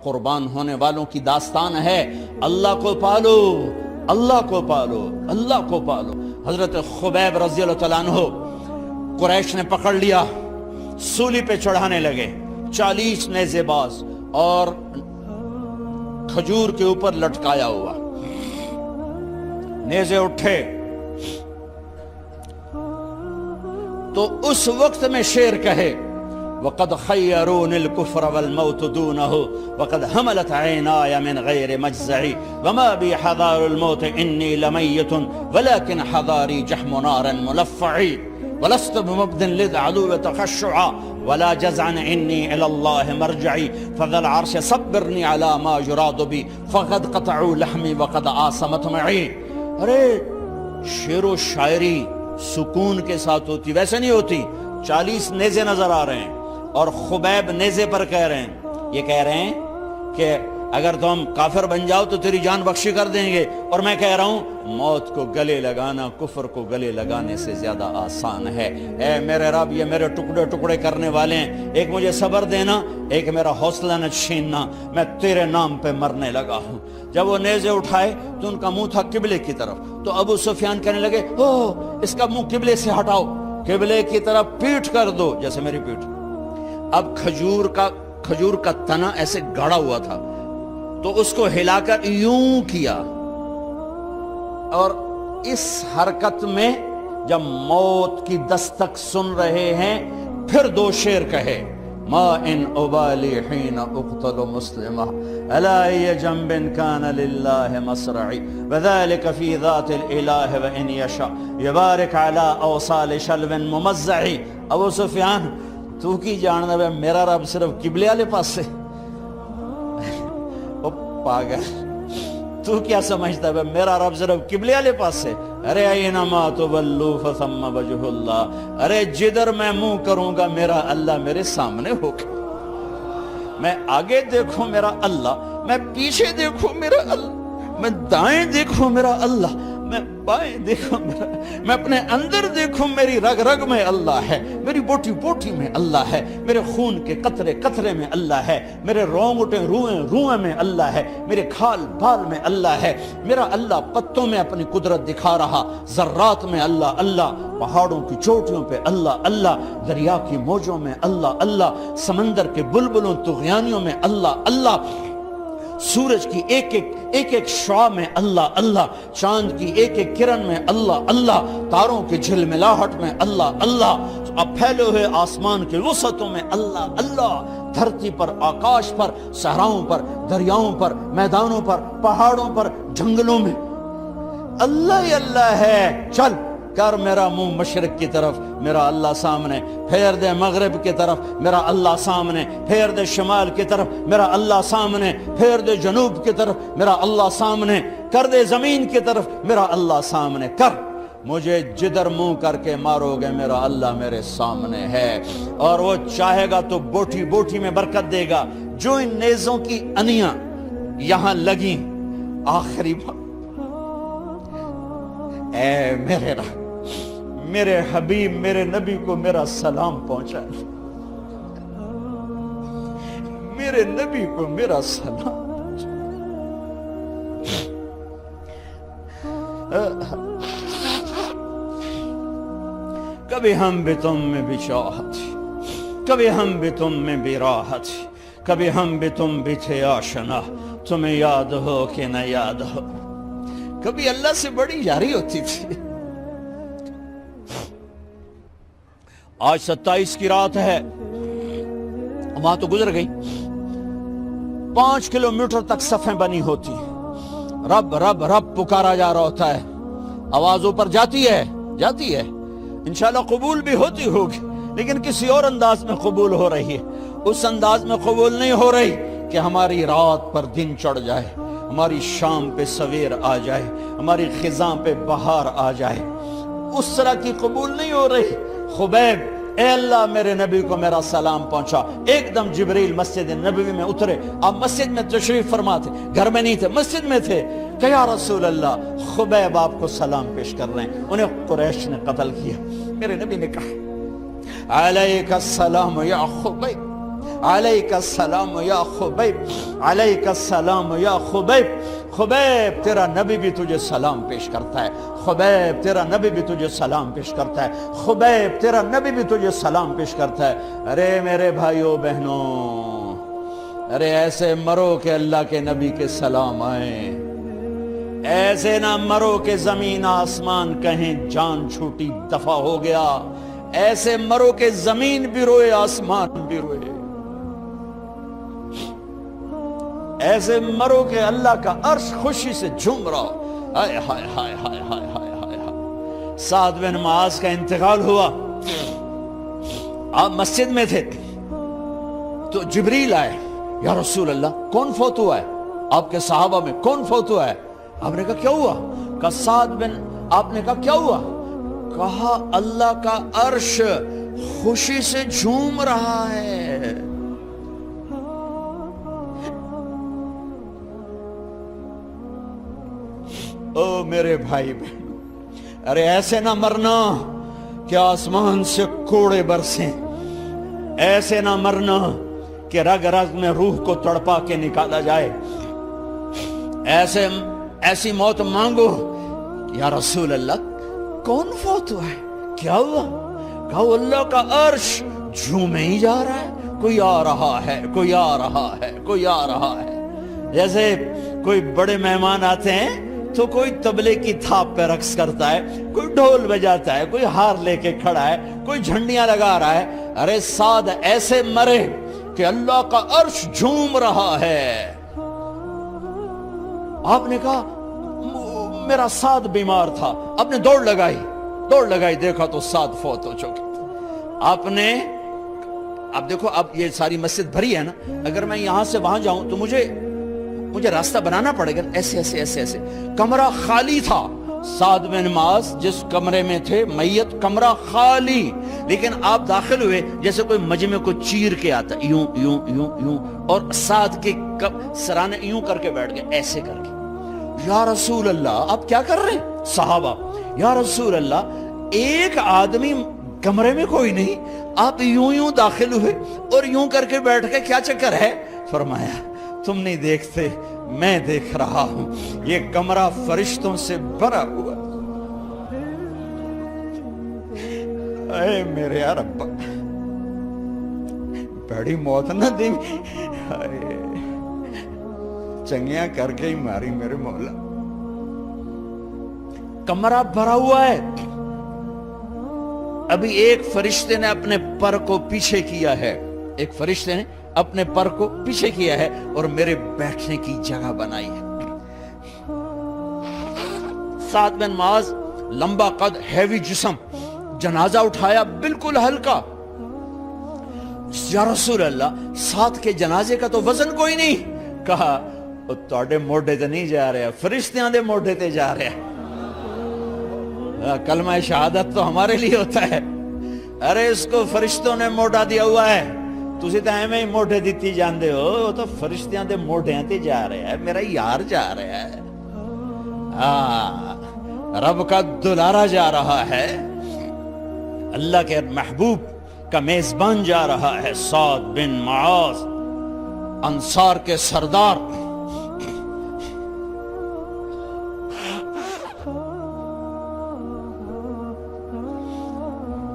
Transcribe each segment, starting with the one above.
قربان ہونے والوں کی داستان ہے، اللہ کو پالو، اللہ کو پالو، اللہ کو پالو۔ حضرت خبیب رضی اللہ تعالیٰ عنہ قریش نے پکڑ لیا، سولی پہ چڑھانے لگے، 40 نیزے باز اور کھجور کے اوپر لٹکایا ہوا، نیزے اٹھے تو اس وقت میں شعر کہے وَقَدْ خَيَّرُونِ الْكُفْرَ وَالْمَوْتُ دُونَهُ وَقَدْ حَمَلَتْ عَيْنَايَ مِنْ غَيْرِ مَجْزَعِ وَمَا بِي حَذَارُ الْمَوْتِ إِنِّي لَمَيِّتٌ وَلَكِنْ حَذَارِي جَحْمُ نَارٍ مُلَفَّعِ وَلَسْتُ بِمُبْدٍ لِلْعَدُوِّ تَخَشُّعًا وَلَا جَزْعًا إِنِّي إِلَى اللَّهِ مَرْجِعِي فَذَا الْعَرْشِ صَبِّرْنِي عَلَى مَا يُرَادُ بِي فَقَدْ قَطَعُوا لَحْمِي وَقَدْ آسَمَتْ مَعِي۔ ارے شعر و شاعری سکون کے ساتھ ہوتی، ویسے نہیں ہوتی۔ 40 نیزے نظر آ رہے ہیں اور خبیب نیزے پر کہہ رہے ہیں، یہ کہہ رہے ہیں کہ اگر تم کافر بن جاؤ تو تیری جان بخشی کر دیں گے، اور میں کہہ رہا ہوں موت کو گلے لگانا کفر کو گلے لگانے سے زیادہ آسان ہے۔ اے میرے رب، یہ میرے ٹکڑے ٹکڑے کرنے والے ہیں، ایک مجھے صبر دینا، ایک میرا حوصلہ نہ چھیننا، میں تیرے نام پہ مرنے لگا ہوں۔ جب وہ نیزے اٹھائے تو ان کا منہ تھا قبلے کی طرف، تو ابو سفیان کہنے لگے اس کا منہ قبلے سے ہٹاؤ، قبلے کی طرف پیٹھ کر دو، جیسے میری پیٹھ۔ اب کھجور کا تنا ایسے گاڑا ہوا تھا تو اس کو ہلا کر یوں کیا، اور اس حرکت میں جب موت کی دستک سن رہے ہیں پھر 2 شعر کہے ما ان ابالی حین اقتل مسلمہ الا ای جنب کان للہ مصرعی وذالک فی ذات الالہ وان یشاء یبارک علی اوصال شلو ممزعی۔ ابو سفیان تو کی جاننا ہے میرا رب صرف قبلے والے پاس سے؟ او پاگل، تو کیا سمجھتا ہے میرا رب صرف قبلے والے پاس سے؟ ارے اینما تولوا فثم وجہ اللہ، ارے جدھر میں منہ کروں گا میرا اللہ میرے سامنے ہوگا۔ میں آگے دیکھوں میرا اللہ، میں پیچھے دیکھوں میرا اللہ، میں دائیں دیکھوں میرا اللہ، میں بائیں دیکھوں میرا، میں اپنے اندر دیکھوں میری رگ رگ میں اللہ ہے، میری بوٹی بوٹی میں اللہ ہے، میرے خون کے قطرے قطرے میں اللہ ہے، میرے رونگٹے روئیں روئیں میں اللہ ہے، میرے کھال بال میں اللہ ہے، میرا اللہ پتوں میں اپنی قدرت دکھا رہا، ذرات میں اللہ اللہ، پہاڑوں کی چوٹیوں پہ اللہ اللہ، دریا کی موجوں میں اللہ اللہ، سمندر کے بلبلوں طغیانیوں میں اللہ اللہ، سورج کی ایک ایک شعاع میں اللہ اللہ، چاند کی ایک ایک کرن میں اللہ اللہ، تاروں کی جھلملاہٹ میں اللہ اللہ، اب پھیلے ہوئے آسمان کے وسعتوں میں اللہ اللہ، دھرتی پر، آکاش پر، صحراؤں پر، دریاؤں پر، میدانوں پر، پہاڑوں پر، جنگلوں میں اللہ ہی اللہ ہے۔ چل کر میرا منہ مشرق کی طرف، میرا اللہ سامنے، پھیر دے مغرب کی طرف، میرا اللہ سامنے، پھیر دے شمال کی طرف، میرا اللہ سامنے، پھیر دے جنوب کی طرف، میرا اللہ سامنے، کر دے زمین کی طرف، میرا اللہ سامنے کر، مجھے جدھر منہ کر کے مارو گے میرا اللہ میرے سامنے ہے، اور وہ چاہے گا تو بوٹی بوٹی میں برکت دے گا۔ جو ان نیزوں کی انیاں یہاں لگیں، آخری بات، اے میرے رب، میرے حبیب میرے نبی کو میرا سلام پہنچا، میرے نبی کو میرا سلام پہنچا۔ کبھی ہم بھی تم میں بھی چاہت، کبھی ہم بھی تم میں بھی راحت، کبھی ہم بھی تم بھی تھے آشنا، تمہیں یاد ہو کہ نہ یاد ہو، کبھی اللہ سے بڑی یاری ہوتی تھی۔ آج 27 کی رات ہے، وہاں تو گزر گئی، 5 کلومیٹر تک صفیں بنی ہوتی، رب رب رب پکارا جا رہا ہوتا ہے، آواز اوپر جاتی ہے انشاءاللہ قبول بھی ہوتی ہوگی، لیکن کسی اور انداز میں قبول ہو رہی ہے، اس انداز میں قبول نہیں ہو رہی کہ ہماری رات پر دن چڑھ جائے، ہماری شام پہ سویر آ جائے، ہماری خزاں پہ بہار آ جائے، اس طرح کی قبول نہیں ہو رہی۔ خبیب، اے اللہ میرے نبی کو میرا سلام پہنچا۔ ایک دم جبریل مسجد نبوی میں اترے، آپ مسجد میں تشریف فرما تھے، گھر میں نہیں تھے، مسجد میں تھے، کہ یا رسول اللہ خبیب آپ کو سلام پیش کر رہے ہیں، انہیں قریش نے قتل کیا۔ میرے نبی نے کہا علیک السلام یا خبیب، علیک السلام یا خبیب، علیک السلام یا خبیب۔ خبیب تیرا نبی بھی تجھے سلام پیش کرتا ہے، خبیب تیرا نبی بھی تجھے سلام پیش کرتا ہے، خبیب تیرا نبی بھی تجھے سلام پیش کرتا ہے۔ ارے میرے بھائیوں بہنوں، ارے ایسے مرو کہ اللہ کے نبی کے سلام آئیں، ایسے نہ مرو کہ زمین آسمان کہیں جان چھوٹی دفع ہو گیا، ایسے مرو کہ زمین بھی روئے آسمان بھی روئے، ایسے مرو کہ اللہ کا عرش خوشی سے جھوم رہا ہو۔ ہائے ہائے ہائے ہائے ہائے ہائے ہائے ہائے۔ سعد بن معاذ کا انتقال ہوا، آپ مسجد میں تھے تو جبریل آئے، یا رسول اللہ کون فوت ہوا ہے؟ آپ کے صحابہ میں کون فوت ہوا ہے؟ آپ نے کہا کیا ہوا؟ کہا سعد بن، آپ نے کہا کیا ہوا؟ کہا اللہ کا عرش خوشی سے جھوم رہا ہے۔ او میرے بھائی بہن، ارے ایسے نہ مرنا کہ آسمان سے کوڑے برسیں، ایسے نہ مرنا کہ رگ رگ میں روح کو تڑپا کے نکالا جائے، ایسی موت مانگو۔ یا رسول اللہ کون فوت ہوا ہے؟ کیا ہوا؟ کہا اللہ کا عرش جھومے ہی جا رہا ہے، کوئی آ رہا ہے، کوئی آ رہا ہے، کوئی آ رہا ہے۔ جیسے کوئی بڑے مہمان آتے ہیں تو کوئی طبلے کی تھاپ پہ رقص کرتا ہے، کوئی ڈھول بجاتا ہے، کوئی ہار لے کے کھڑا ہے، کوئی جھنڈیاں لگا رہا ہے۔ ارے سعد ایسے مرے کہ اللہ کا عرش جھوم رہا ہے۔ آپ نے کہا میرا سعد بیمار تھا، آپ نے دوڑ لگائی، دیکھا تو سعد فوت ہو چکے۔ آپ دیکھو، اب یہ ساری مسجد بھری ہے نا، اگر میں یہاں سے وہاں جاؤں تو مجھے راستہ بنانا پڑے گا، ایسے۔ کمرہ خالی تھا، سعد بن معاذ جس کمرے میں تھے میت، کمرہ خالی، لیکن آپ داخل ہوئے جیسے کوئی مجمع کو چیر کے آتا، یوں یوں یوں یوں، اور سعد کے سرانے یوں کر کے بیٹھ گئے، ایسے کر کے۔ یا رسول اللہ آپ کیا کر رہے ہیں؟ صحابہ، یا رسول اللہ ایک آدمی کمرے میں کوئی نہیں، آپ یوں داخل ہوئے اور یوں کر کے بیٹھ کے، کیا چکر ہے؟ فرمایا تم نہیں دیکھتے، میں دیکھ رہا ہوں، یہ کمرہ فرشتوں سے بھرا ہوا۔ اے میرے رب، بڑی موت نہ دی، چنگیاں کر کے ہی ماری میرے مولا۔ کمرہ بھرا ہوا ہے، ابھی ایک فرشتے نے اپنے پر کو پیچھے کیا ہے، ایک فرشتے نے اپنے پر کو پیچھے کیا ہے اور میرے بیٹھنے کی جگہ بنائی ہے۔ سعد بن معاذ لمبا قد، ہیوی جسم، جنازہ اٹھایا بالکل ہلکا۔ یا رسول اللہ سعد کے جنازے کا تو وزن کوئی نہیں۔ کہا تواڈے موڈے تے نہیں جا رہا، فرشتیاں دے موڈے تے جا رہا۔ کلمہ شہادت تو ہمارے لیے ہوتا ہے، ارے اس کو فرشتوں نے موڈا دیا ہوا ہے، تسی تو ایویں ہی موڈے دیتی جاندے ہو، وہ تو فرشتیاں دے موڈیاں تے جا رہا ہے، میرا یار جا رہا ہے، رب کا دلارا جا رہا ہے، اللہ کے محبوب کا میزبان جا رہا ہے۔ سعد بن معاذ انصار کے سردار،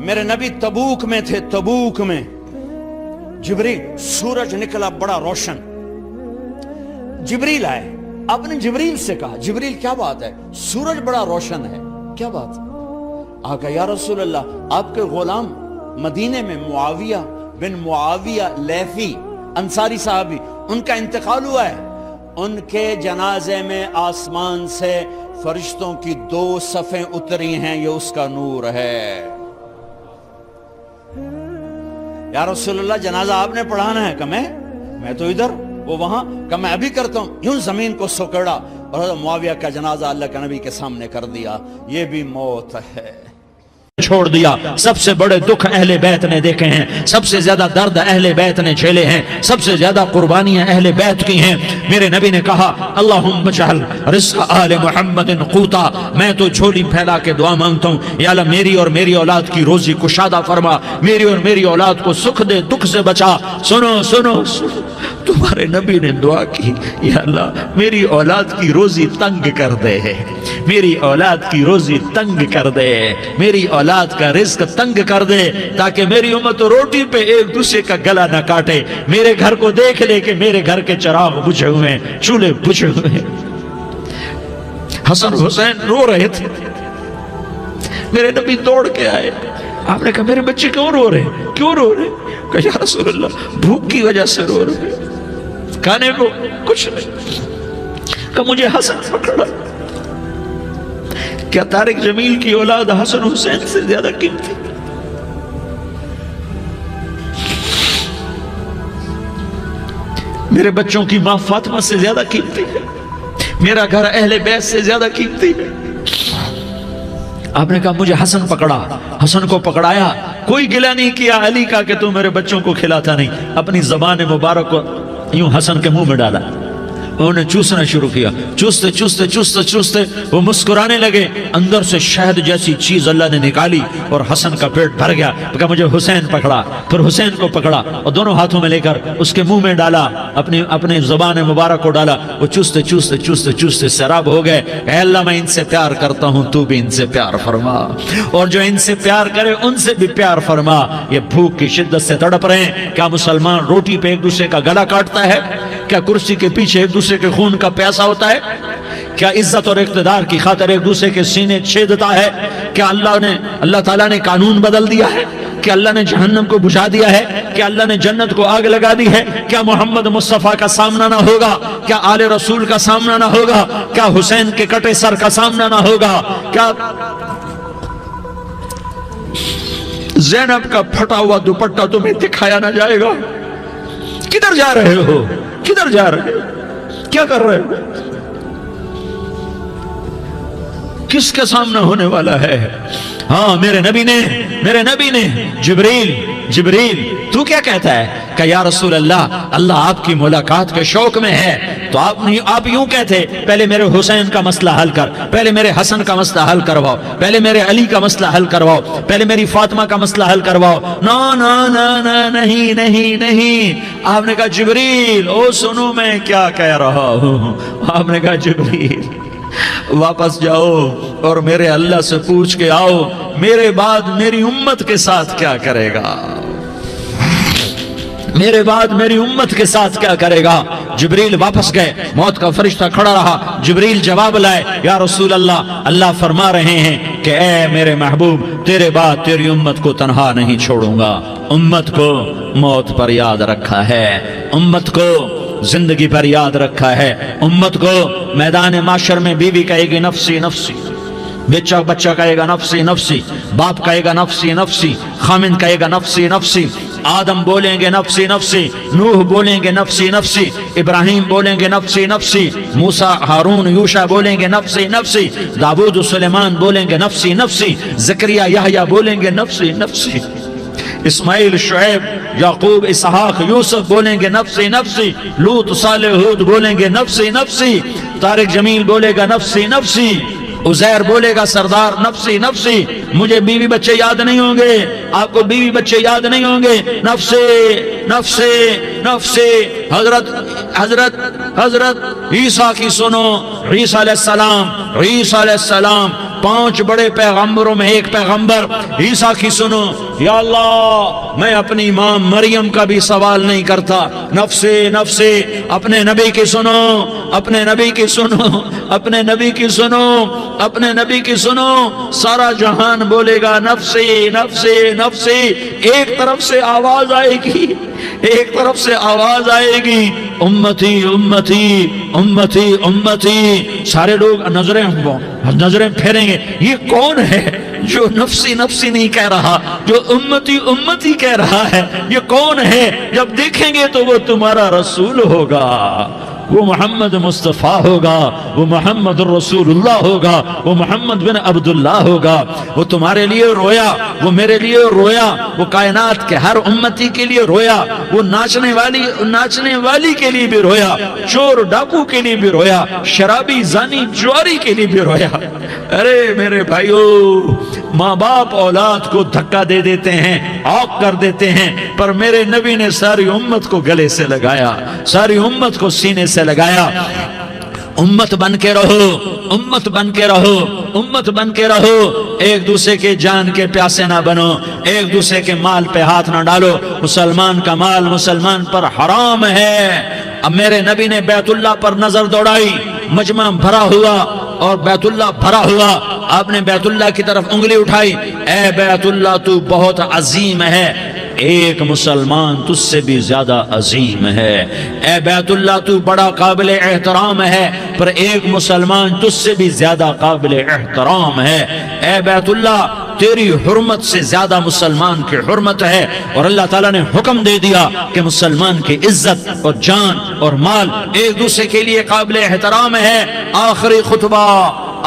میرے نبی تبوک میں تھے، تبوک میں جبریل، سورج نکلا بڑا روشن، جبریل آئے، آپ نے جبریل سے کہا جبریل کیا بات ہے، سورج بڑا روشن ہے، کیا بات ہے؟ آقا یا رسول اللہ آپ کے غلام مدینے میں معاویہ بن معاویہ لیثی انصاری صحابی، ان کا انتقال ہوا ہے، ان کے جنازے میں آسمان سے فرشتوں کی 2 صفیں اتری ہیں، یہ اس کا نور ہے۔ یا رسول اللہ جنازہ آپ نے پڑھانا ہے؟ کہ میں تو ادھر، وہ وہاں، کہ میں ابھی کرتا ہوں۔ یوں زمین کو سکڑا اور معاویہ کا جنازہ اللہ کے نبی کے سامنے کر دیا۔ یہ بھی موت ہے۔ چھوڑ دیا. سب سے بڑے دکھ اہل بیت نے دیکھے ہیں, سب سے زیادہ درد اہل بیت نے جھیلے ہیں, سب سے زیادہ قربانیاں اہل بیت کی ہیں. میرے نبی نے کہا اللہم اجعل رزق آل محمد قوتا, میں تو جھولی پھیلا کے دعا مانگتا ہوں, یا اللہ میری اور میری اولاد کی روزی کشادہ فرما, میری اور میری اولاد کو سکھ دے, دکھ سے بچا. سنو سنو سنو, تمہارے نبی نے دعا کی, یا اللہ میری اولاد کی روزی تنگ کر دے, میری اولاد کی روزی تنگ کر دے, میری اولاد کا رزق تنگ کر دے, تاکہ میری امت روٹی پہ ایک دوسرے کا گلا نہ کاٹے. میرے گھر کو دیکھ لے کہ میرے گھر کے چراغ بجھے ہوئے ہیں, چولہے بجھے ہوئے ہیں. حسن حسین رو رہے تھے, میرے نبی دوڑ کے آئے. آپ نے کہا میرے بچے کیوں رو رہے ہیں, کیوں رو رہے ہیں؟ کہا یا رسول اللہ بھوک کی وجہ سے رو رہے ہیں, کھانے کو کچھ نہیں. کہا مجھے حسن پکڑا. کیا طارق جمیل کی اولاد حسن حسین سے زیادہ قیمتی؟ میرے بچوں کی ماں فاطمہ سے زیادہ قیمتی ہے, میرا گھر اہل بیت سے زیادہ قیمتی ہے. آپ نے کہا مجھے حسن پکڑا. حسن کو پکڑایا, کوئی گلہ نہیں کیا علی کا کہ تو میرے بچوں کو کھلاتا نہیں. اپنی زبان مبارک کو یوں حسن کے منہ میں ڈالا, انہوں نے چوسنا شروع کیا. چوستے چوستے چوستے چوستے وہ مسکرانے لگے. اندر سے شہد جیسی چیز اللہ نے نکالی اور حسن کا پیٹ بھر گیا. کہا مجھے حسین پکڑا. پھر حسین کو پکڑا اور دونوں ہاتھوں میں لے کر اس کے منہ میں ڈالا, اپنی زبان مبارک کو ڈالا. وہ چوستے چوستے چوستے چوستے سیراب ہو گئے. اے اللہ میں ان سے پیار کرتا ہوں, تو بھی ان سے پیار فرما, اور جو ان سے پیار کرے ان سے بھی پیار فرما. یہ بھوک کی شدت سے تڑپ رہے ہیں. کیا مسلمان روٹی پہ ایک دوسرے کا گلا کاٹتا ہے؟ کیا کرسی کے پیچھے ایک دوسرے کے خون کا پیاسا ہوتا ہے؟ کیا عزت اور اقتدار کی خاطر ایک دوسرے کے سینے چھیدتا ہے؟ کیا اللہ تعالیٰ نے قانون بدل دیا ہے؟ کیا اللہ نے جہنم کو بجھا دیا ہے؟ کیا اللہ نے جنت کو آگ لگا دی ہے؟ کیا محمد مصطفیٰ کا سامنا نہ ہوگا؟ کیا آل رسول کا سامنا نہ ہوگا؟ کیا حسین کے کٹے سر کا سامنا نہ ہوگا؟ کیا زینب کا پھٹا ہوا دوپٹہ تمہیں دکھایا نہ جائے گا؟ کدھر جا رہے ہو؟ کدھر جا رہے ہو؟ کیا کر رہے ہو؟ کس کے سامنے ہونے والا ہے؟ ہاں میرے نبی نے جبریل تو کیا کہتا ہے؟ کہ یا رسول اللہ آپ کی ملاقات کے شوق میں ہے. تو آپ یوں کہتے پہلے میرے حسین کا مسئلہ حل کر, پہلے میرے حسن کا مسئلہ حل کرواؤ, پہلے میرے علی کا مسئلہ حل کرواؤ, پہلے میری فاطمہ کا مسئلہ حل کرواؤ. نہیں. آپ نے کہا جبریل او سنو میں کیا کہہ رہا ہوں. آپ نے کہا جبریل واپس جاؤ اور میرے اللہ سے پوچھ کے آؤ میرے بعد میری امت کے ساتھ کیا کرے گا, میرے بعد میری امت کے ساتھ کیا کرے گا. جبریل واپس گئے, موت کا فرشتہ کھڑا رہا. جبریل جواب لائے, یا رسول اللہ فرما رہے ہیں کہ اے میرے محبوب تیرے بعد تیری امت کو تنہا نہیں چھوڑوں گا. امت کو موت پر یاد رکھا ہے, امت کو زندگی پر یاد رکھا ہے, امت کو میدان معاشر میں بیوی کہے گی نفسی نفسی, بچہ کہے گا نفسی نفسی, باپ کہے گا نفسی نفسی, خامن کہے گا نفسی نفسی, آدم بولیں گے نفسی نفسی, نوح بولیں گے نفسی نفسی, ابراہیم بولیں گے نفسی نفسی, موسیٰ ہارون یوشع بولیں گے نفسی نفسی, داؤد سلیمان بولیں گے نفسی نفسی, زکریا یحییٰ بولیں گے نفسی نفسی, اسماعیل شعیب یعقوب اسحاق یوسف بولیں گے نفسی نفسی, لوط صالح ہود بولیں گے نفسی نفسی, طارق جمیل بولے گا نفسی نفسی, عزیر بولے گا سردار نفسی نفسی. مجھے بیوی بچے یاد نہیں ہوں گے, آپ کو بیوی بچے یاد نہیں ہوں گے, نفسی نفسی نفسی. حضرت عیسیٰ کی سنو, عیسیٰ علیہ السلام 5 بڑے پیغمبروں میں ایک پیغمبر عیسیٰ کی سنو. یا اللہ میں اپنی ماں مریم کا بھی سوال نہیں کرتا, نفسی نفسی. اپنے نبی کی سنو, اپنے نبی کی سنو, اپنے نبی کی سنو, اپنے نبی کی سنو. سارا جہان بولے گا نفسی نفسی نفسی. ایک طرف سے آواز آئے گی, ایک طرف سے آواز آئے گی امتی امتی امتی امتی. سارے لوگ نظریں پھیریں گے, یہ کون ہے جو نفسی نفسی نہیں کہہ رہا, جو امتی امتی کہہ رہا ہے؟ یہ کون ہے؟ جب دیکھیں گے تو وہ تمہارا رسول ہوگا. وہ محمد مصطفیٰ ہوگا، وہ محمد الرسول اللہ ہوگا، وہ محمد بن عبداللہ ہوگا۔ وہ تمہارے لیے رویا، وہ میرے لیے رویا، وہ کائنات کے ہر امتی کے لیے رویا، وہ ناچنے والی کے لیے بھی رویا، چور ڈاکو کے لیے بھی رویا، شرابی زانی جواری کے لیے بھی رویا۔ ارے میرے بھائیو، ماں باپ اولاد کو دھکا دے دیتے ہیں، عوق کر دیتے ہیں، پر میرے نبی نے ساری امت کو گلے سے لگایا، ساری امت کو سینے سے لگایا۔ امت بن کے رہو، امت بن کے رہو، امت بن کے رہو، ایک دوسرے کے جان کے پیاسے نہ بنو، ایک دوسرے کے مال پہ ہاتھ نہ ڈالو۔ مسلمان کا مال مسلمان پر حرام ہے۔ اب میرے نبی نے بیت اللہ پر نظر دوڑائی، مجمع بھرا ہوا اور بیت اللہ بھرا ہوا، آپ نے بیت اللہ کی طرف انگلی اٹھائی، اے بیت اللہ تو بہت عظیم ہے، ایک مسلمان تجھ سے بھی زیادہ عظیم ہے۔ اے بیت اللہ تو بڑا قابل احترام ہے، پر ایک مسلمان تجھ سے بھی زیادہ قابل احترام ہے۔ اے بیت اللہ تیری حرمت سے زیادہ مسلمان کی حرمت ہے، اور اللہ تعالیٰ نے حکم دے دیا کہ مسلمان کی عزت اور جان اور مال ایک دوسرے کے لیے قابل احترام ہے۔ آخری خطبہ،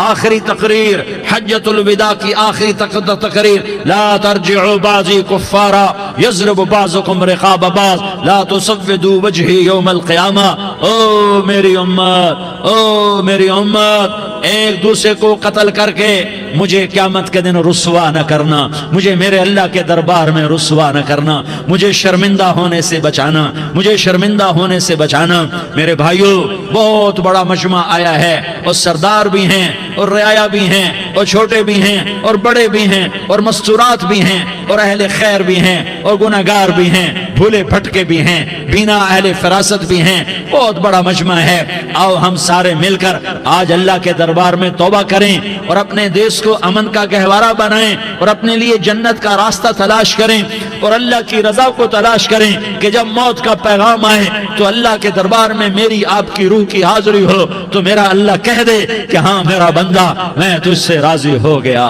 آخری تقریر، حجۃ الوداع کی آخری تقریر، لا ترجعوا بعضی کفارا یضرب بعضکم رقاب بعض لا تسودوا وجہی یوم القیامہ۔ او میری امت، او میری امت، ایک دوسرے کو قتل کر کے مجھے قیامت کے دن رسوا نہ کرنا، مجھے میرے اللہ کے دربار میں رسوا نہ کرنا، مجھے شرمندہ ہونے سے بچانا، مجھے شرمندہ ہونے سے بچانا۔ میرے بھائیو، بہت بڑا مجمع آیا ہے، اور سردار بھی ہیں اور رعایا بھی ہیں اور چھوٹے بھی ہیں اور بڑے بھی ہیں اور مستورات بھی ہیں اور اہل خیر بھی ہیں اور گناہگار بھی ہیں، بھولے بھٹکے بھی ہیں، بینا اہل فراست بھی ہیں، بہت بڑا مجمع ہے۔ آؤ ہم سارے مل کر آج اللہ کے دربار میں توبہ کریں اور اپنے دیش کو امن کا گہوارہ بنائیں اور اپنے لیے جنت کا راستہ تلاش کریں اور اللہ کی رضا کو تلاش کریں کہ جب موت کا پیغام آئے تو اللہ کے دربار میں میری آپ کی روح کی حاضری ہو تو میرا اللہ کہہ دے کہ ہاں میرا بندہ، میں تجھ سے راضی ہو گیا،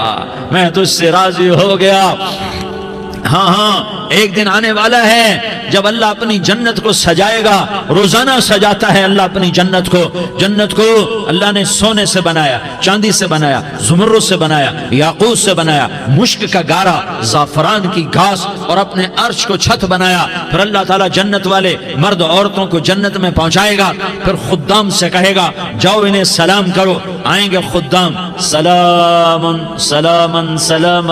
میں تجھ سے راضی ہو گیا۔ ہاں ہاں، ایک دن آنے والا ہے جب اللہ اپنی جنت کو سجائے گا، روزانہ سجاتا ہے اللہ اپنی جنت کو۔ جنت کو اللہ نے سونے سے بنایا، چاندی سے بنایا، زمرد سے بنایا، یاقوت سے بنایا، مشک کا گارا، زعفران کی گھاس اور اپنے عرش کو چھت بنایا۔ پھر اللہ تعالیٰ جنت والے مرد عورتوں کو جنت میں پہنچائے گا، پھر خدام سے کہے گا جاؤ انہیں سلام کرو۔ آئیں گے خدام، سلام سلام سلام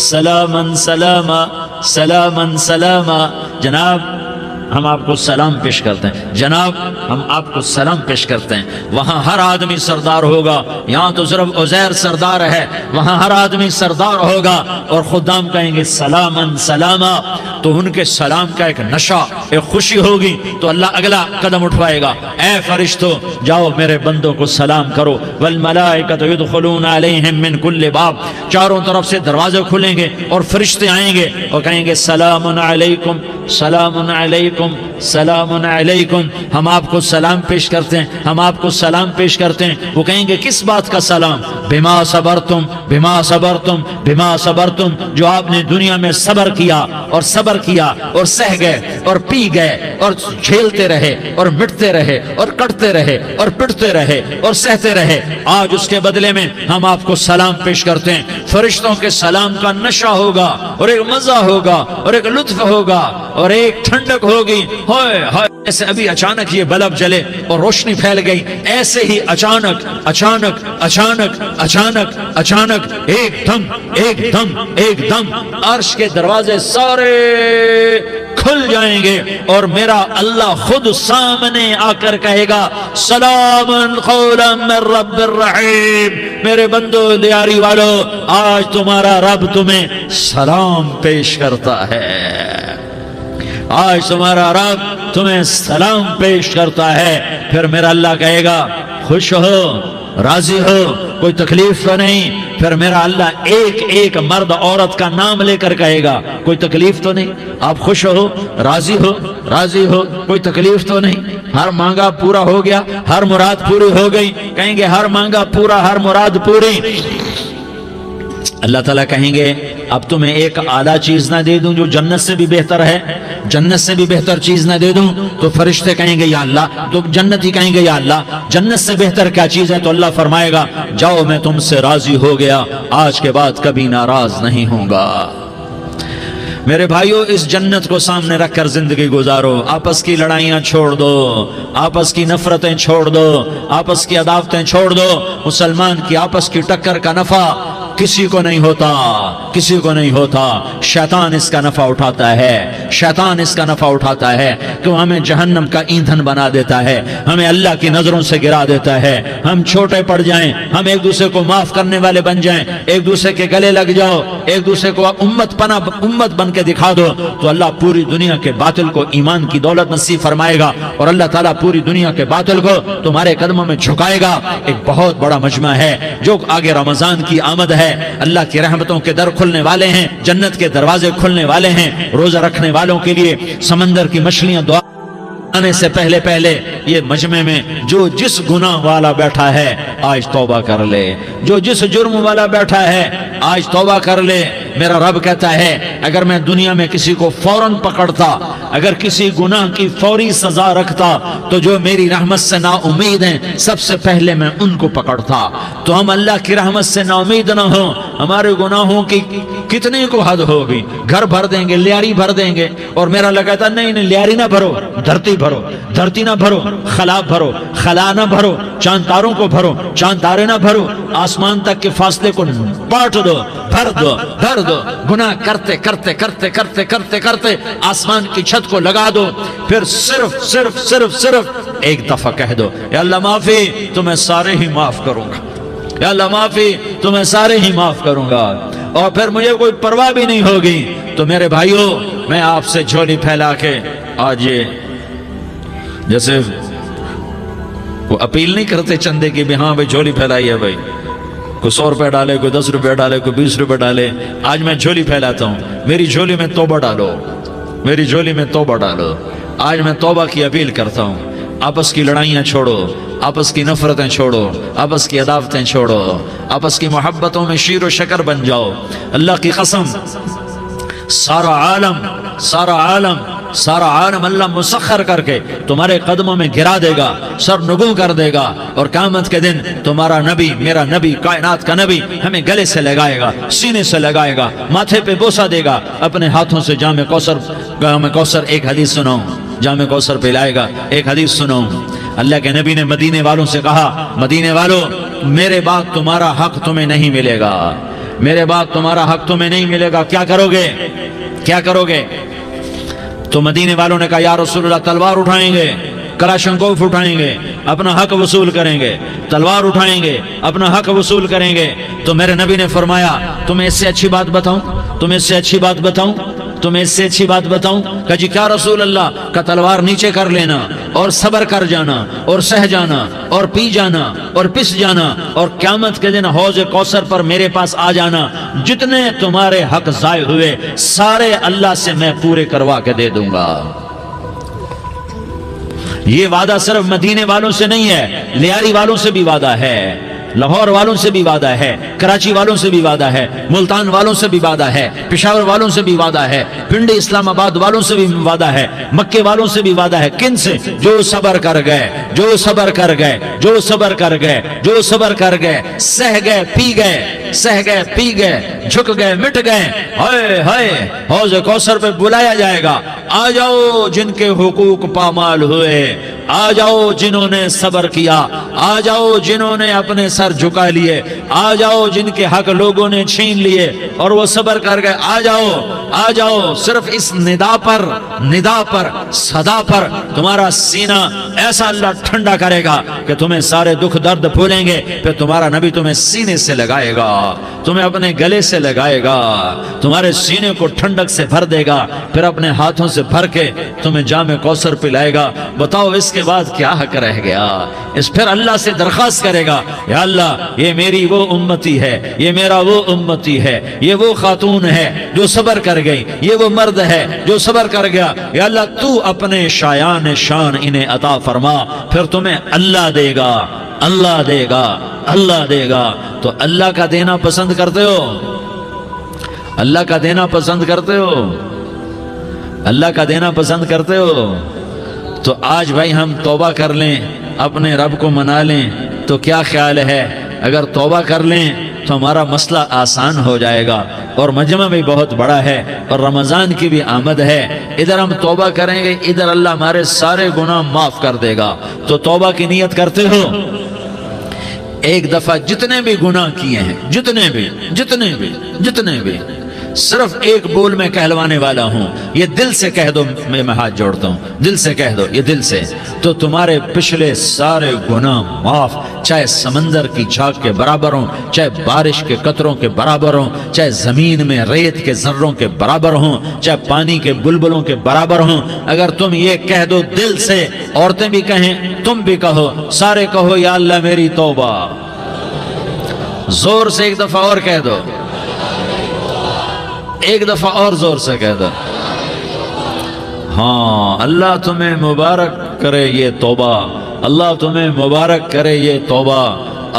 سلام سلام سلام سلام، جناب ہم آپ کو سلام پیش کرتے ہیں، جناب ہم آپ کو سلام پیش کرتے ہیں۔ وہاں ہر آدمی سردار ہوگا، یہاں تو صرف عزیر سردار ہے، وہاں ہر آدمی سردار ہوگا، اور خدام کہیں گے سلامن سلاما، تو ان کے سلام کا ایک نشہ، ایک خوشی ہوگی، تو اللہ اگلا قدم اٹھوائے گا، اے فرشتوں جاؤ میرے بندوں کو سلام کرو۔ والملائکۃ یدخلون علیہم من کل باب، چاروں طرف سے دروازے کھلیں گے اور فرشتے آئیں گے اور کہیں گے سلام علیکم سلام علیکم سلام علیکم، ہم آپ کو سلام پیش کرتے ہیں، ہم آپ کو سلام پیش کرتے ہیں۔ وہ کہیں گے کس بات کا سلام؟ بما صبرتم بما صبرتم بما صبرتم، جو آپ نے دنیا میں صبر کیا اور صبر کیا اور سہ گئے اور پی گئے اور جھیلتے رہے اور مٹتے رہے اور کٹتے رہے اور پٹتے رہے اور سہتے رہے، آج اس کے بدلے میں ہم آپ کو سلام پیش کرتے ہیں۔ فرشتوں کے سلام کا نشہ ہوگا اور ایک مزہ ہوگا اور ایک لطف ہوگا اور ایک ٹھنڈک ہوگی۔ ہوئے ہوئے، ایسے ابھی اچانک یہ بلب جلے اور روشنی پھیل گئی، ایسے ہی اچانک اچانک اچانک اچانک اچانک ایک دم ایک دم ایک دم عرش کے دروازے سارے کھل جائیں گے اور میرا اللہ خود سامنے آ کر کہے گا سلام قولا من رب الرحیم، میرے بندو دیاری والو، آج تمہارا رب تمہیں سلام پیش کرتا ہے، آج تمہارا رب تمہیں سلام پیش کرتا ہے۔ پھر میرا اللہ کہے گا خوش ہو، راضی ہو، کوئی تکلیف تو نہیں؟ پھر میرا اللہ ایک ایک مرد عورت کا نام لے کر کہے گا کوئی تکلیف تو نہیں؟ آپ خوش ہو، راضی ہو، راضی ہو، کوئی تکلیف تو نہیں؟ ہر مانگا پورا ہو گیا، ہر مراد پوری ہو گئی؟ کہیں گے ہر مانگا پورا، ہر مراد پوری۔ اللہ تعالیٰ کہیں گے اب تمہیں ایک اعلیٰ چیز نہ دے دوں جو جنت سے بھی بہتر ہے؟ جنت سے بھی بہتر چیز نہ دے دوں تو فرشتے کہیں گے یا اللہ، تو جنتی کہیں گے یا اللہ جنت سے بہتر کیا چیز ہے؟ تو اللہ فرمائے گا جاؤ میں تم سے راضی ہو گیا، آج کے بعد کبھی ناراض نہیں ہوں گا۔ میرے بھائیو، اس جنت کو سامنے رکھ کر زندگی گزارو، آپس کی لڑائیاں چھوڑ دو، آپس کی نفرتیں چھوڑ دو، آپس کی عداوتیں چھوڑ دو۔ مسلمان کی آپس کی ٹکر کا نفع کسی کو نہیں ہوتا، کسی کو نہیں ہوتا، شیطان اس کا نفع اٹھاتا ہے، شیطان اس کا نفع اٹھاتا ہے کہ وہ ہمیں جہنم کا ایندھن بنا دیتا ہے، ہمیں اللہ کی نظروں سے گرا دیتا ہے، ہم چھوٹے پڑ جائیں، ہم ایک دوسرے کو معاف کرنے والے بن جائیں، ایک دوسرے کے گلے لگ جاؤ، ایک دوسرے کو امت بن کے دکھا دو، تو اللہ پوری دنیا کے باطل کو ایمان کی دولت نصیب فرمائے گا، اور اللہ تعالیٰ پوری دنیا کے باطل کو تمہارے قدموں میں جھکائے گا۔ ایک بہت بڑا مجمع ہے جو آگے رمضان کی آمد ہے، اللہ کی رحمتوں کے در کھلنے والے ہیں، جنت کے دروازے کھلنے والے ہیں، روزہ رکھنے والوں کے لیے سمندر کی مچھلیاں دعا آنے سے پہلے یہ مجمع میں جو جس گناہ والا بیٹھا ہے آج توبہ کر لے، جو جس جرم والا بیٹھا ہے آج توبہ کر لے۔ میرا رب کہتا ہے اگر میں دنیا میں کسی کو فوراً پکڑتا، اگر کسی گناہ کی فوری سزا رکھتا تو جو میری رحمت سے نا امید ہیں سب سے پہلے میں ان کو پکڑتا۔ تو ہم اللہ کی رحمت سے نا امید نہ ہوں، ہمارے گناہوں کی کتنے کو حد ہوگی، گھر بھر دیں گے، لیاری بھر دیں گے، اور میرا اللہ کہتا نہیں لیاری نہ بھرو، دھرتی بھرو، دھرتی نہ بھرو، خلا بھرو، خلا نہ بھرو، چاند تاروں کو بھرو، چاند تارے نہ بھرو، آسمان تک کے فاصلے کو بانٹ دو، بھر دو، بھر دو، گناہ کرتے کرتے کرتے کرتے کرتے کرتے آسمان کی چھت کو لگا دو، پھر صرف صرف صرف صرف ایک دفعہ کہہ دو یا اللہ معافی، تو میں سارے ہی معاف کروں گا، یا اللہ معافی، تو میں سارے ہی معاف کروں گا، اور پھر مجھے کوئی پرواہ بھی نہیں ہوگی۔ تو میرے بھائیوں، میں آپ سے جھولی پھیلا کے آج یہ جیسے وہ اپیل نہیں کرتے چندے کی بھی ہاں بھائی جھولی پھیلائی ہے، بھائی کوئی 100 روپے ڈالے، کوئی 10 روپے ڈالے، کوئی 20 روپے ڈالے، آج میں جھولی پھیلاتا ہوں، میری جھولی میں توبہ ڈالو، میری جھولی میں توبہ ڈالو۔ آج میں توبہ کی اپیل کرتا ہوں، آپس کی لڑائیاں چھوڑو، آپس کی نفرتیں چھوڑو، آپس کی عداوتیں چھوڑو، آپس کی محبتوں میں شیر و شکر بن جاؤ۔ اللہ کی قسم، سارا عالم اللہ مسخر کر کے تمہارے قدموں میں گرا دے گا، سر نگوں کر دے گا، اور قیامت کے دن تمہارا نبی، میرا نبی، کائنات کا نبی ہمیں گلے سے لگائے گا، سینے سے لگائے گا، ماتھے پہ بوسہ دے گا، اپنے ہاتھوں سے جام کوثر ایک حدیث سناؤں، جام کوثر پلائے گا، ایک حدیث سناؤں۔ اللہ کے نبی نے مدینے والوں سے کہا، مدینے والوں میرے بعد تمہارا حق تمہیں نہیں ملے گا، میرے بعد تمہارا حق تمہیں نہیں ملے گا، کیا کرو گے، کیا کرو گے؟ تو مدینے والوں نے کہا یا رسول اللہ تلوار اٹھائیں گے، کلاشنکوف اٹھائیں گے، اپنا حق وصول کریں گے، تلوار اٹھائیں گے، اپنا حق وصول کریں گے۔ تو میرے نبی نے فرمایا تمہیں اس سے اچھی بات بتاؤں، تمہیں اس سے اچھی بات بتاؤں، تمہیں اس سے اچھی بات بتاؤں؟ کہا جی کیا رسول اللہ؟ کا تلوار نیچے کر لینا اور صبر کر جانا اور سہ جانا اور پی جانا اور پس جانا، اور قیامت کے دن حوض کوثر پر میرے پاس آ جانا، جتنے تمہارے حق ضائع ہوئے سارے اللہ سے میں پورے کروا کے دے دوں گا۔ یہ وعدہ صرف مدینے والوں سے نہیں ہے، لیاری والوں سے بھی وعدہ ہے، لاہور والوں سے بھی وعدہ ہے، کراچی والوں سے بھی وعدہ ہے، ملتان والوں سے بھی وعدہ ہے، پشاور والوں سے بھی وعدہ ہے، پنڈی اسلام آباد والوں سے بھی وعدہ ہے، مکے والوں سے بھی وعدہ ہے۔ کن سے؟ جو صبر کر گئے، جو صبر کر گئے، جو صبر کر گئے، جو صبر کر گئے، سہ گئے پی گئے، سہ گئے پی گئے، جھک گئے مٹ گئے، ہائے ہائے حوض کوثر پہ بلایا جائے گا، آ جاؤ جن کے حقوق پامال ہوئے، آ جاؤ جنہوں نے صبر کیا، آ جاؤ جنہوں نے اپنے سر جھکا لیے، آ جاؤ جن کے حق لوگوں نے چھین لیے اور وہ صبر کر گئے، آ جاؤ آ جاؤ۔ صرف اس ندا پر صدا پر تمہارا سینہ ایسا اللہ ٹھنڈا کرے گا کہ تمہیں سارے دکھ درد بھولیں گے، پھر تمہارا نبی تمہیں سینے سے لگائے گا، تمہیں اپنے گلے سے لگائے گا، تمہارے سینے کو ٹھنڈک سے بھر دے گا، پھر اپنے ہاتھوں سے بھر کے تمہیں جام کوثر پلائے گا۔ بتاؤ اس کے بعد کیا حق رہ گیا؟ اس پھر اللہ سے درخواست کرے گا یا اللہ یہ میری وہ امتی ہے، یہ میرا وہ امتی ہے، یہ وہ خاتون ہے جو صبر کر گئی، یہ وہ مرد ہے جو صبر کر گیا، یا اللہ تو اپنے شایان شان انہیں عطا فرما، پھر تمہیں اللہ دے گا، اللہ دے گا، اللہ دے گا۔ تو اللہ کا دینا پسند کرتے ہو؟ اللہ کا دینا پسند کرتے ہو؟ اللہ کا دینا پسند کرتے ہو؟ تو آج بھائی ہم توبہ کر لیں، اپنے رب کو منا لیں، تو کیا خیال ہے اگر توبہ کر لیں تو ہمارا مسئلہ آسان ہو جائے گا، اور مجمع بھی بہت بڑا ہے اور رمضان کی بھی آمد ہے، ادھر ہم توبہ کریں گے، ادھر اللہ ہمارے سارے گناہ معاف کر دے گا۔ تو توبہ کی نیت کرتے ہو؟ ایک دفعہ جتنے بھی گناہ کیے ہیں، جتنے بھی صرف ایک بول میں کہلوانے والا ہوں، یہ دل سے کہہ دو، میں ہاتھ جوڑتا ہوں، دل سے کہہ دو، یہ دل سے، تو تمہارے پچھلے سارے گناہ معاف، چاہے سمندر کی جھاگ کے برابر ہوں، چاہے بارش کے قطروں کے برابر ہوں، چاہے زمین میں ریت کے ذروں کے برابر ہوں، چاہے پانی کے بلبلوں کے برابر ہوں۔ اگر تم یہ کہہ دو دل سے، عورتیں بھی کہیں، تم بھی کہو، سارے کہو یا اللہ میری توبہ، زور سے ایک دفعہ اور کہہ دو، ایک دفعہ اور زور سے کہہ دو۔ ہاں، اللہ تمہیں مبارک کرے یہ توبہ، اللہ تمہیں مبارک کرے یہ توبہ،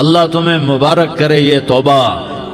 اللہ تمہیں مبارک کرے یہ توبہ۔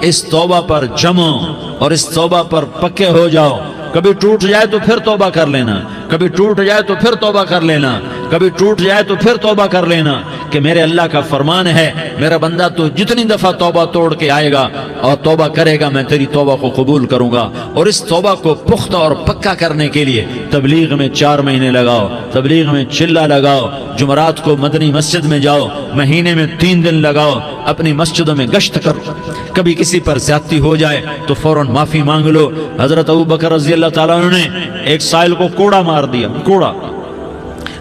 اس توبہ پر جمو اور اس توبہ پر پکے ہو جاؤ۔ کبھی ٹوٹ جائے تو پھر توبہ کر لینا، کبھی ٹوٹ جائے تو پھر توبہ کر لینا، کبھی ٹوٹ جائے تو پھر توبہ کر لینا، کہ میرے اللہ کا فرمان ہے، میرا بندہ تو جتنی دفعہ توبہ توڑ کے آئے گا اور توبہ کرے گا، میں تیری توبہ کو قبول کروں گا۔ اور اس توبہ کو پختہ اور پکا کرنے کے لیے تبلیغ میں 4 مہینے لگاؤ، تبلیغ میں چلہ لگاؤ، جمعرات کو مدنی مسجد میں جاؤ، مہینے میں 3 دن لگاؤ، اپنی مسجدوں میں گشت کرو، کبھی کسی پر زیادتی ہو جائے تو فوراً معافی مانگ لو۔ حضرت ابوبکر رضی اللہ تعالیٰ عنہ نے ایک سائل کو کوڑا مار دیا، کوڑا،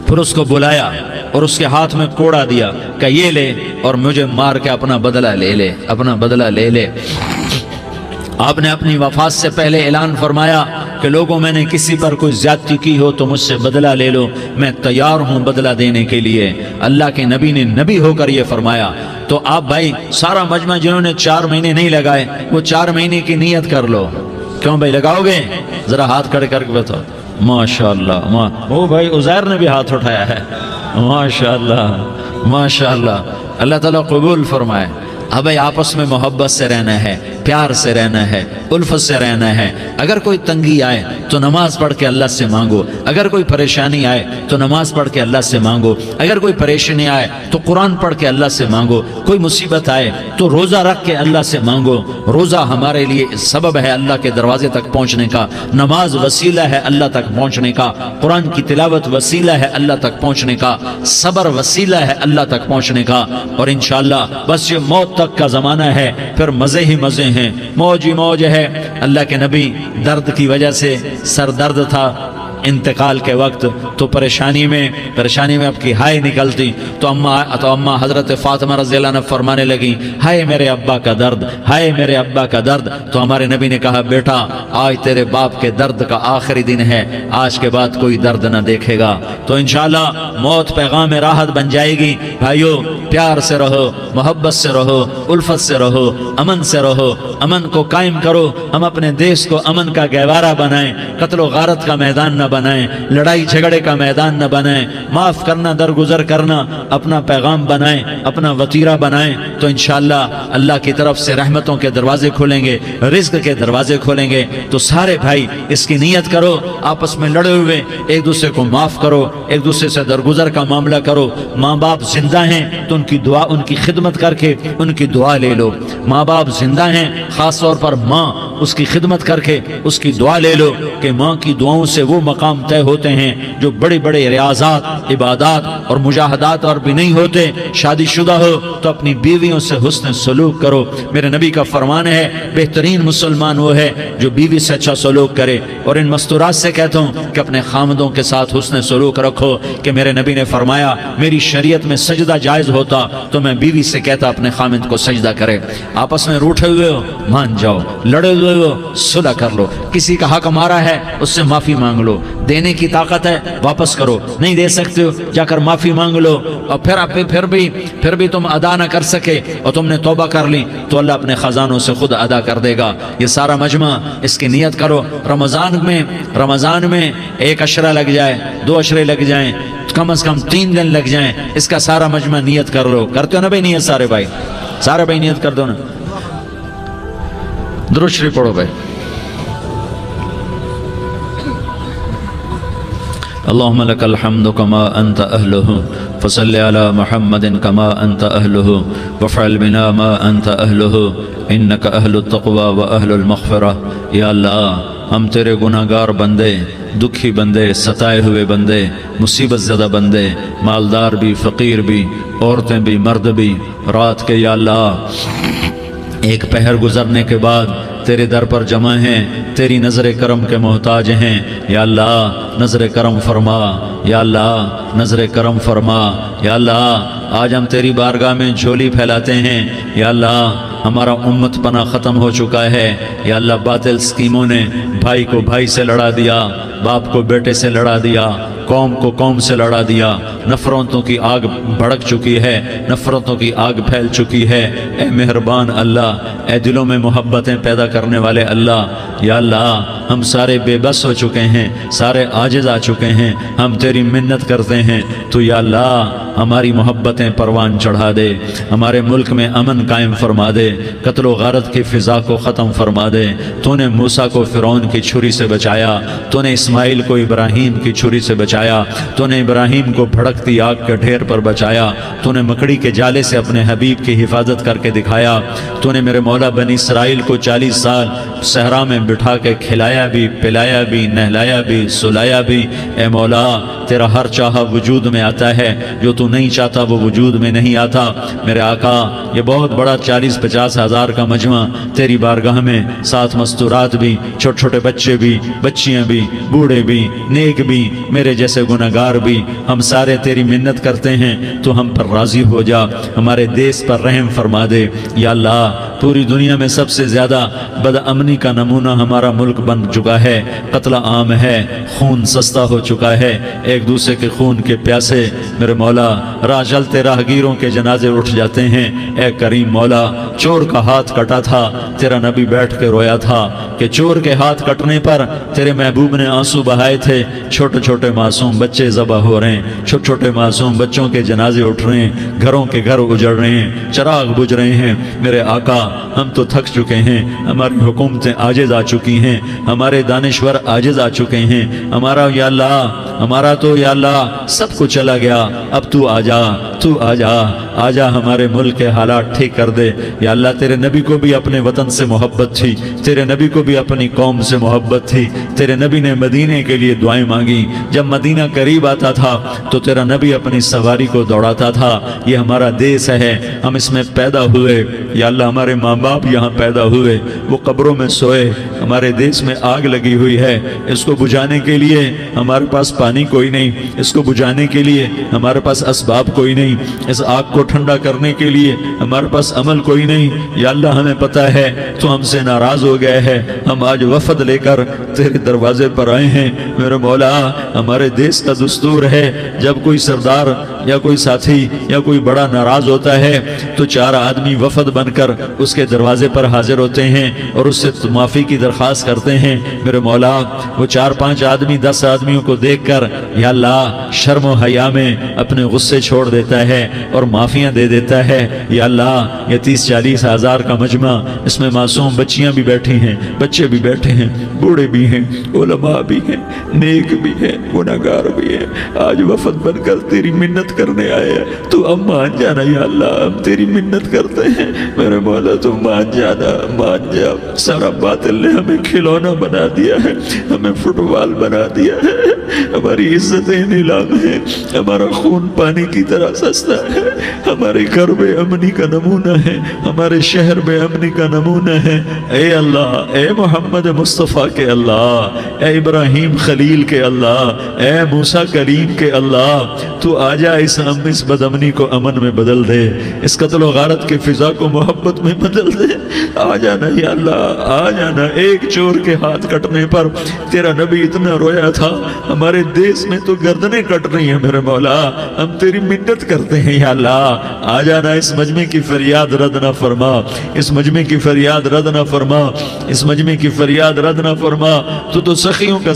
پھر اس کو بلایا اور اس کے ہاتھ میں کوڑا دیا کہ یہ لے اور مجھے مار کے اپنا بدلہ لے لے، اپنا بدلہ لے لے۔ آپ نے اپنی وفات سے پہلے اعلان فرمایا کہ لوگوں میں نے کسی پر کوئی زیادتی کی ہو تو مجھ سے بدلہ لے لو، میں تیار ہوں بدلہ دینے کے لیے۔ اللہ کے نبی نے نبی ہو کر یہ فرمایا۔ تو آپ بھائی سارا مجمع جنہوں نے 4 مہینے نہیں لگائے، وہ 4 مہینے کی نیت کر لو۔ کیوں بھائی لگاؤ گے؟ ذرا ہاتھ کھڑے کر کے بتاؤ۔ ماشاءاللہ، وہ بھائی عزیر نے بھی ہاتھ اٹھایا ہے، ماشاءاللہ ماشاءاللہ، اللہ تعالیٰ قبول فرمائے۔ اب آپس میں محبت سے رہنا ہے، پیار سے رہنا ہے، الفت سے رہنا ہے۔ اگر کوئی تنگی آئے تو نماز پڑھ کے اللہ سے مانگو، اگر کوئی پریشانی آئے تو نماز پڑھ کے اللہ سے مانگو، اگر کوئی پریشانی آئے تو قرآن پڑھ کے اللہ سے مانگو، کوئی مصیبت آئے تو روزہ رکھ کے اللہ سے مانگو۔ روزہ ہمارے لیے سبب ہے اللہ کے دروازے تک پہنچنے کا، نماز وسیلہ ہے اللہ تک پہنچنے کا، قرآن کی تلاوت وسیلہ ہے اللہ تک پہنچنے کا، صبر وسیلہ ہے اللہ تک پہنچنے کا۔ اور انشاءاللہ بس یہ موت تک کا زمانہ ہے، پھر مزے ہی مزے ہیں، موج ہی موج ہے۔ اللہ کے نبی درد کی وجہ سے سر درد تھا انتقال کے وقت، تو پریشانی میں اب کی ہائے نکلتی تو اماں حضرت فاطمہ رضی اللہ عنہ فرمانے لگی، ہائے میرے ابا کا درد، ہائے میرے ابا کا درد۔ تو ہمارے نبی نے کہا، بیٹا آج تیرے باپ کے درد کا آخری دن ہے، آج کے بعد کوئی درد نہ دیکھے گا۔ تو انشاءاللہ موت پیغام راحت بن جائے گی۔ بھائیو پیار سے رہو، محبت سے رہو، الفت سے رہو، امن سے رہو، امن کو قائم کرو۔ ہم اپنے دیش کو امن کا گہوارہ بنائیں، قتل و غارت کا میدان نہ بنائیں، لڑائی جھگڑے کا میدان نہ بنائیں، معاف کرنا درگزر کرنا اپنا پیغام بنائیں، اپنا وتیرہ بنائیں۔ تو انشاءاللہ اللہ کی طرف سے رحمتوں کے دروازے کھولیں گے، رزق کے دروازے کھولیں گے۔ تو سارے بھائی اس کی نیت کرو، آپس میں لڑے ہوئے ایک دوسرے کو معاف کرو، ایک دوسرے سے درگزر کا معاملہ کرو۔ ماں باپ زندہ ہیں تو ان کی دعا، ان کی خدمت کر کے ان کی دعا لے لو۔ ماں باپ زندہ ہیں، خاص طور پر ماں، اس کی خدمت کر کے اس کی دعا لے لو، کہ ماں کی دعاؤں سے وہ مقام طے ہوتے ہیں جو بڑے بڑے ریاضات، عبادات اور مجاہدات اور بھی نہیں ہوتے۔ شادی شدہ ہو تو اپنی بیویوں سے حسن سلوک کرو۔ میرے نبی کا فرمان ہے، بہترین مسلمان وہ ہے جو بیوی سے اچھا سلوک کرے۔ اور ان مستورات سے کہتا ہوں کہ اپنے خامدوں کے ساتھ حسن سلوک رکھو، کہ میرے نبی نے فرمایا میری شریعت میں سجدہ جائز ہوتا تو میں بیوی سے کہتا اپنے خامد کو سجدہ کرے۔ آپس میں روٹھے ہوئے ہو مان جاؤ، لڑے ہوئے ہو صلح کر لو، کسی کا حق مارا ہے اس سے معافی مانگ لو، دینے کی طاقت ہے واپس کرو، نہیں دے سکتے ہو جا کر معافی مانگ لو۔ اور پھر بھی تم ادا نہ کر سکے اور تم نے توبہ کر لی تو اللہ اپنے خزانوں سے خود ادا کر دے گا۔ یہ سارا مجمع اس کی نیت کرو۔ رمضان میں 1 عشرہ لگ جائے، 2 عشرے لگ جائیں، کم از کم 3 دن لگ جائیں، اس کا سارا مجمع نیت کر لو۔ کرتے ہو نا بھائی نیت؟ سارے بھائی نیت کر دو نا۔ درود شریف پڑھو بھائی۔ اللهم لك الحمد كما أنت أهله فصل على محمد كما أنت أهله وافعل بنا ما أنت أهله إنك أهل التقوى وأهل المغفرة. یا اللہ ہم تیرے گناہگار بندے، دکھی بندے، ستائے ہوئے بندے، مصیبت زدہ بندے، مالدار بھی، فقیر بھی، عورتیں بھی، مرد بھی، رات کے یا اللہ ایک پہر گزرنے کے بعد تیرے در پر جمع ہیں، تیری نظر کرم کے محتاج ہیں. یا اللہ نظر کرم فرما، یا اللہ نظر کرم فرما. یا اللہ آج ہم تیری بارگاہ میں جھولی پھیلاتے ہیں. یا اللہ ہمارا امت پناہ ختم ہو چکا ہے. یا اللہ باطل سکیموں نے بھائی کو بھائی سے لڑا دیا، باپ کو بیٹے سے لڑا دیا، قوم کو قوم سے لڑا دیا. نفرتوں کی آگ بھڑک چکی ہے، نفرتوں کی آگ پھیل چکی ہے. اے مہربان اللہ، اے دلوں میں محبتیں پیدا کرنے والے اللہ، یا اللہ ہم سارے بے بس ہو چکے ہیں، سارے عاجز آ چکے ہیں. ہم تیری منت کرتے ہیں تو یا اللہ ہماری محبتیں پروان چڑھا دے، ہمارے ملک میں امن قائم فرما دے، قتل و غارت کی فضا کو ختم فرما دے. تو نے موسیٰ کو فرعون کی چھری سے بچایا، تو نے اسماعیل کو ابراہیم کی چھری سے بچایا، تو نے ابراہیم کو بھڑکتی آگ کے ڈھیر پر بچایا، تو نے مکڑی کے جالے سے اپنے حبیب کی حفاظت کر کے دکھایا. تو نے میرے مولا بنی اسرائیل کو 40 سال صحرا میں بٹھا کے کھلایا بھی، پلایا بھی، نہلایا بھی، سلایا بھی. اے مولا تیرا ہر چاہا وجود میں آتا ہے، جو تو نہیں چاہتا وہ وجود میں نہیں آتا. میرے آقا یہ بہت بڑا 40-50 ہزار کا مجمع تیری بارگاہ میں، 7 مستورات بھی، چھوٹے چھوٹے بچے بھی، بچیاں بھی، بوڑھے بھی، نیک بھی، میرے جیسے گناہگار بھی، ہم سارے تیری منت کرتے ہیں تو ہم پر راضی ہو جا، ہمارے دیس پر رحم فرما دے. یا اللہ پوری دنیا میں سب سے زیادہ بد امنی کا نمونہ ہمارا ملک بن چکا ہے. قتل عام ہے، خون سستا ہو چکا ہے، ایک دوسرے کے خون کے پیاسے. میرے مولا راہ چلتے راہگیروں کے جنازے اٹھ جاتے ہیں. اے کریم مولا چور کا ہاتھ کٹا تھا، تیرا نبی بیٹھ کے رویا تھا کہ چور کے ہاتھ کٹنے پر تیرے محبوب نے آنسو بہائے تھے. چھوٹے چھوٹے معصوم بچے ذبح ہو رہے ہیں، چھوٹے چھوٹے معصوم بچوں کے جنازے اٹھ رہے ہیں، گھروں کے گھر اجڑ رہے ہیں، چراغ بجھ رہے ہیں. میرے آقا ہم تو تھک چکے ہیں، ہماری حکومتیں عاجز آ چکی ہیں، ہمارے دانشور عاجز آ چکے ہیں. ہمارا یا اللہ ہمارا تو یا اللہ سب کچھ چلا گیا. اب تو آ جا، تو آ جا، آ جا ہمارے ملک کے حالات ٹھیک کر دے. یا اللہ تیرے نبی کو بھی اپنے وطن سے محبت تھی، تیرے نبی کو بھی اپنی قوم سے محبت تھی. تیرے نبی نے مدینے کے لیے دعائیں مانگی. جب مدینہ قریب آتا تھا تو تیرا نبی اپنی سواری کو دوڑاتا تھا. یہ ہمارا دیس ہے، ہم اس میں پیدا ہوئے. یا اللہ ہمارے ماں باپ یہاں پیدا ہوئے، وہ قبروں میں سوئے. ہمارے دیس میں آگ لگی ہوئی ہے، اس کو بجھانے کے لیے ہمارے پاس پانی کوئی نہیں، اس کو بجھانے کے لیے ہمارے پاس اسباب کوئی نہیں، اس آگ کو ٹھنڈا کرنے کے لیے ہمارے پاس عمل کوئی نہیں. یا اللہ ہمیں پتہ ہے تو ہم سے ناراض ہو گئے ہے. ہم آج وفد لے کر تیرے دروازے پر آئے ہیں. میرے مولا ہمارے دیس کا دستور ہے جب کوئی سردار یا کوئی ساتھی یا کوئی بڑا ناراض ہوتا ہے تو 4 آدمی وفد بن کر اس کے دروازے پر حاضر ہوتے ہیں اور اس سے معافی کی درخواست کرتے ہیں. میرے مولا وہ 4-5 آدمی 10 آدمیوں کو دیکھ کر یا اللہ شرم و حیا میں اپنے غصے چھوڑ دیتا ہے اور معافیاں دے دیتا ہے. یا اللہ یہ 30-40 ہزار کا مجمع، اس میں معصوم بچیاں بھی بیٹھی ہیں، بچے بھی بیٹھے ہیں، بوڑھے بھی ہیں، علماء بھی ہیں، نیک بھی ہیں، گناہگار بھی ہیں. آج وفد بن کر تیری منت کرنے آئے ہیں، تو اب مان جانا. یا اللہ ہم تیری منت کرتے ہیں، میرے مولا تو مان جانا، مان جا. سارا باطل نے ہمیں کھلونا بنا دیا ہے، ہمیں فٹ بال بنا دیا ہے، ہماری عزتیں نیلام ہیں، ہمارا خون پانی کی طرح سستا ہے. ہمارے گھر بے امنی کا نمونہ ہے، ہمارے شہر بے امنی کا نمونہ ہے. اے اللہ، اے محمد مصطفیٰ کے اللہ، اے ابراہیم خلیل کے اللہ، اے موسیٰ کریم کے اللہ، تو آ جا اس بد امنی کو امن میں بدل دے، اس قتل و غارت کی فضا کو محبت میں بدل دے. آ جانا یا اللہ، آ جانا. ایک چور کے ہاتھ کٹنے پر تیرا نبی اتنا رویا تھا، ہمارے دیس میں تو گردنیں کٹ رہی ہیں. میرے مولا ہم تیری منت کرتے ہیں. یا اللہ آ جانا، اس مجمع کی فریاد رد نہ فرما، اس مجمع کی فریاد رد نہ فرما، اس مجمع کی فریاد رد نہ فرما. تو سخیوں کا